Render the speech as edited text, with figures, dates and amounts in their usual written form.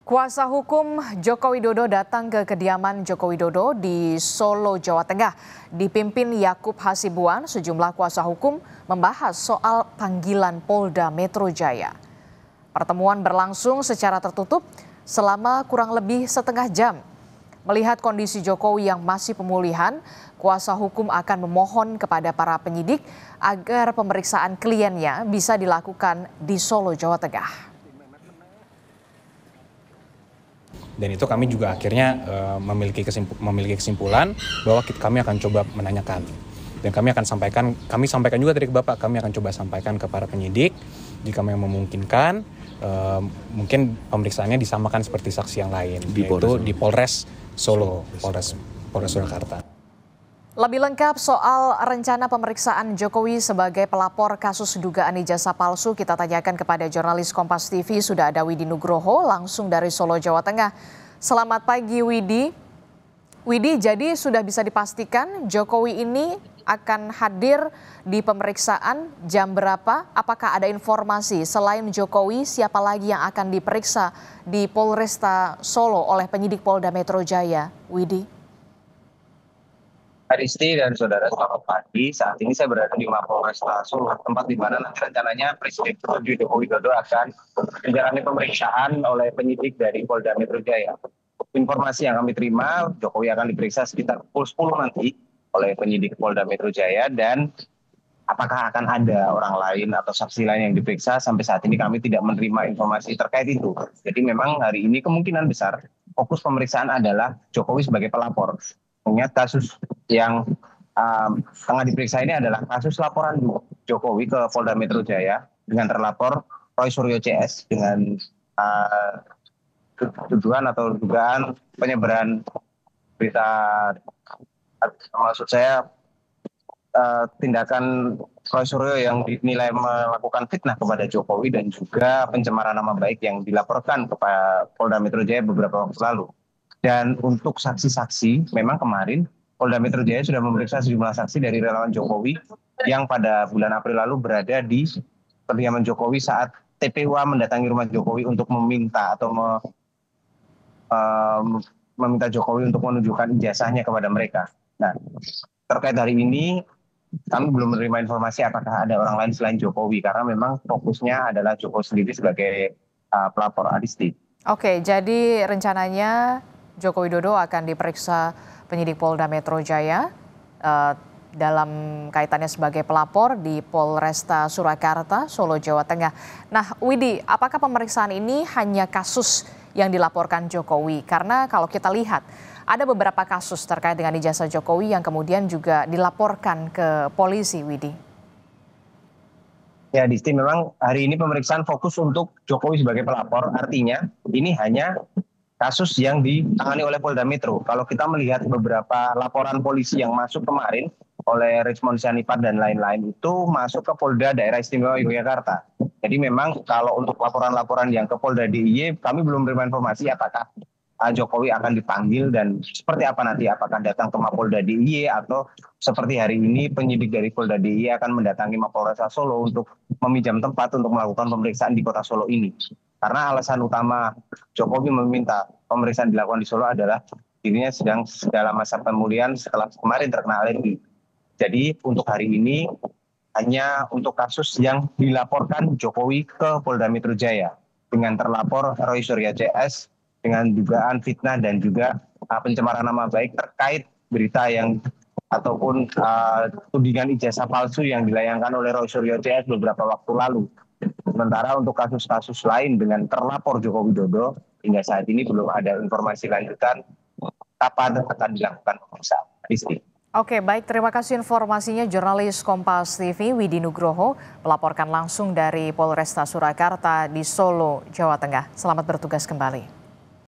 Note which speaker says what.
Speaker 1: Kuasa hukum Joko Widodo datang ke kediaman Joko Widodo di Solo, Jawa Tengah. Dipimpin Yakub Hasibuan, sejumlah kuasa hukum membahas soal panggilan Polda Metro Jaya. Pertemuan berlangsung secara tertutup selama kurang lebih setengah jam. Melihat kondisi Jokowi yang masih pemulihan, kuasa hukum akan memohon kepada para penyidik agar pemeriksaan kliennya bisa dilakukan di Solo, Jawa Tengah.
Speaker 2: Dan itu kami juga akhirnya memiliki kesimpulan bahwa kami akan coba menanyakan. Dan kami sampaikan juga tadi ke Bapak, kami akan coba sampaikan ke para penyidik jika memang memungkinkan, mungkin pemeriksaannya disamakan seperti saksi yang lain, yaitu di Polres Solo, Polres Surakarta.
Speaker 1: Lebih lengkap soal rencana pemeriksaan Jokowi sebagai pelapor kasus dugaan ijazah palsu, kita tanyakan kepada jurnalis Kompas TV, sudah ada Widi Nugroho langsung dari Solo, Jawa Tengah. Selamat pagi Widi. Widi, jadi sudah bisa dipastikan Jokowi ini akan hadir di pemeriksaan jam berapa? Apakah ada informasi selain Jokowi siapa lagi yang akan diperiksa di Polresta Solo oleh penyidik Polda Metro Jaya? Widi.
Speaker 3: Aristi dan saudara, selamat pagi. Saat ini saya berada di Mapolresta Solo, tempat di mana nanti rencananya Presiden Joko Widodo akan menjalani pemeriksaan oleh penyidik dari Polda Metro Jaya. Informasi yang kami terima, Jokowi akan diperiksa sekitar pukul 10 nanti oleh penyidik Polda Metro Jaya, dan apakah akan ada orang lain atau saksi lain yang diperiksa, sampai saat ini kami tidak menerima informasi terkait itu. Jadi memang hari ini kemungkinan besar fokus pemeriksaan adalah Jokowi sebagai pelapor. Mengingat kasus yang tengah diperiksa ini adalah kasus laporan Jokowi ke Polda Metro Jaya dengan terlapor Roy Suryo CS dengan tuduhan atau dugaan penyebaran berita, maksud saya tindakan Roy Suryo yang dinilai melakukan fitnah kepada Jokowi dan juga pencemaran nama baik yang dilaporkan kepada Polda Metro Jaya beberapa waktu lalu. Dan untuk saksi-saksi, memang kemarin Polda Metro Jaya sudah memeriksa sejumlah saksi dari relawan Jokowi yang pada bulan April lalu berada di kediaman Jokowi saat TPUA mendatangi rumah Jokowi untuk meminta atau meminta Jokowi untuk menunjukkan ijazahnya kepada mereka. Nah, terkait hari ini kami belum menerima informasi apakah ada orang lain selain Jokowi, karena memang fokusnya adalah Jokowi sendiri sebagai pelapor. Adisti.
Speaker 1: Oke, jadi rencananya Joko Widodo akan diperiksa penyidik Polda Metro Jaya dalam kaitannya sebagai pelapor di Polresta Surakarta, Solo, Jawa Tengah. Nah, Widi, apakah pemeriksaan ini hanya kasus yang dilaporkan Jokowi? Karena kalau kita lihat, ada beberapa kasus terkait dengan ijazah Jokowi yang kemudian juga dilaporkan ke polisi, Widi.
Speaker 3: Ya, Disti, memang hari ini pemeriksaan fokus untuk Jokowi sebagai pelapor, artinya ini hanya kasus yang ditangani oleh Polda Metro. Kalau kita melihat beberapa laporan polisi yang masuk kemarin oleh Richmond Sianipar dan lain-lain, itu masuk ke Polda Daerah Istimewa Yogyakarta. Jadi memang kalau untuk laporan-laporan yang ke Polda DIY, kami belum menerima informasi apakah Jokowi akan dipanggil dan seperti apa nanti, apakah datang ke Mapolda DIY atau seperti hari ini penyidik dari Polda DIY akan mendatangi Mapolresta Solo untuk meminjam tempat untuk melakukan pemeriksaan di kota Solo ini. Karena alasan utama Jokowi meminta pemeriksaan dilakukan di Solo adalah dirinya sedang dalam masa pemulihan setelah kemarin terkena alergi. Jadi untuk hari ini hanya untuk kasus yang dilaporkan Jokowi ke Polda Metro Jaya dengan terlapor Roy Suryo CS dengan dugaan fitnah dan juga pencemaran nama baik terkait berita yang ataupun tudingan ijazah palsu yang dilayangkan oleh Roy Suryo CS beberapa waktu lalu. Sementara untuk kasus-kasus lain dengan terlapor Joko Widodo, hingga saat ini belum ada informasi lanjutan kapan akan dilakukan pemeriksaan.
Speaker 1: Oke, baik. Terima kasih informasinya jurnalis Kompas TV Widi Nugroho melaporkan langsung dari Polresta Surakarta di Solo, Jawa Tengah. Selamat bertugas kembali.